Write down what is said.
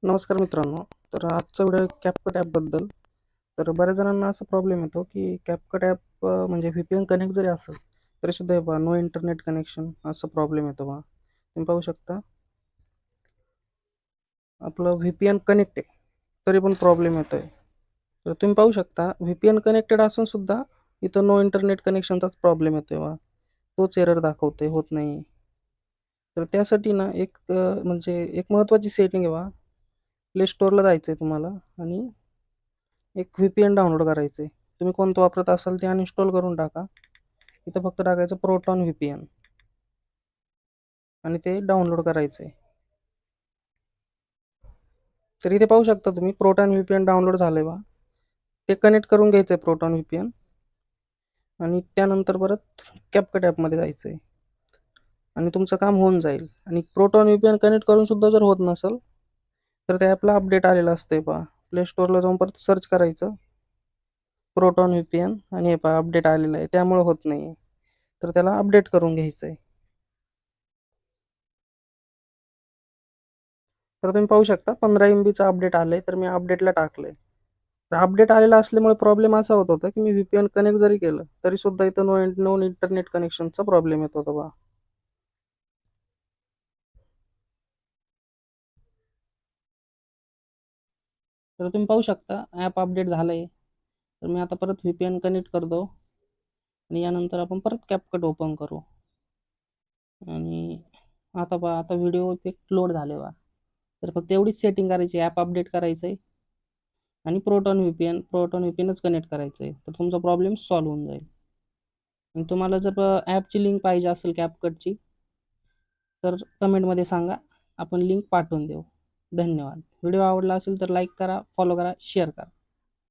नमस्कार मित्रांनो. तर आजचा व्हिडिओ CapCut ॲपबद्दल. तर बऱ्याच जणांना असा प्रॉब्लेम येतो की CapCut ॲप म्हणजे VPN कनेक्ट जरी असेल तरीसुद्धा हे पहा नो इंटरनेट कनेक्शन असा प्रॉब्लेम येतो पहा. तुम्ही पाहू शकता आपलं VPN कनेक्ट आहे तरी पण प्रॉब्लेम येतोय. तर तुम्ही पाहू शकता VPN कनेक्टेड असून सुद्धा इथं नो इंटरनेट कनेक्शनचाच प्रॉब्लेम येतोय पहा. तोच एरर दाखवतोय, होत नाही. तर त्यासाठी ना म्हणजे एक महत्त्वाची सेटिंग आहे पहा. प्ले स्टोअरला जायचं आहे तुम्हाला आणि एक VPN डाउनलोड करायचं आहे. तुम्ही कोणतं वापरत असाल ते अनइन्स्टॉल करून टाका. इथं फक्त टाकायचं प्रोटॉन VPN आणि ते डाउनलोड करायचं आहे. तर इथे पाहू शकता तुम्ही प्रोटॉन VPN डाउनलोड झालंय बघा. ते कनेक्ट करून घ्यायचं आहे प्रोटॉन VPN आणि त्यानंतर परत CapCut ॲपमध्ये जायचं आहे आणि तुमचं काम होऊन जाईल. आणि प्रोटॉन VPN कनेक्ट करून सुद्धा जर होत नसेल तर त्या ॲपला अपडेट आलेलं असतंय पहा. प्ले स्टोअरला जाऊन परत सर्च करायचं प्रोटॉन VPN आणि हे पहा अपडेट आलेलं आहे. त्यामुळे होत नाही. तर त्याला अपडेट करून घ्यायचं आहे. तर तुम्ही पाहू शकता 15 MBचं अपडेट आलंय, तर मी अपडेटला टाकलंय. तर अपडेट आलेला असल्यामुळे प्रॉब्लेम असा होत होता, की मी VPN कनेक्ट जरी केलं, तरीसुद्धा इथं नो इंटरनेट कनेक्शनचा प्रॉब्लेम येत होता पहा. तर तुम्ही पाहू शकता ॲप अपडेट झालंय. तर मी आता परत VPN कनेक्ट करतो आणि यानंतर आपण परत CapCut ओपन करू आणि आता पहा आता व्हिडिओ इफेक्ट लोड झाले पहा. तर फक्त एवढीच सेटिंग करायची, ॲप अपडेट करायचं आहे आणि प्रोटॉन VPNच कनेक्ट करायचं आहे. तर तुमचा प्रॉब्लेम सॉल्व्ह होऊन जाईल. आणि तुम्हाला जर ॲपची लिंक पाहिजे असेल CapCutची तर कमेंटमध्ये सांगा, आपण लिंक पाठवून देऊ. धन्यवाद. व्हिडिओ आवडला असेल तर लाईक करा, फॉलो करा, शेअर करा.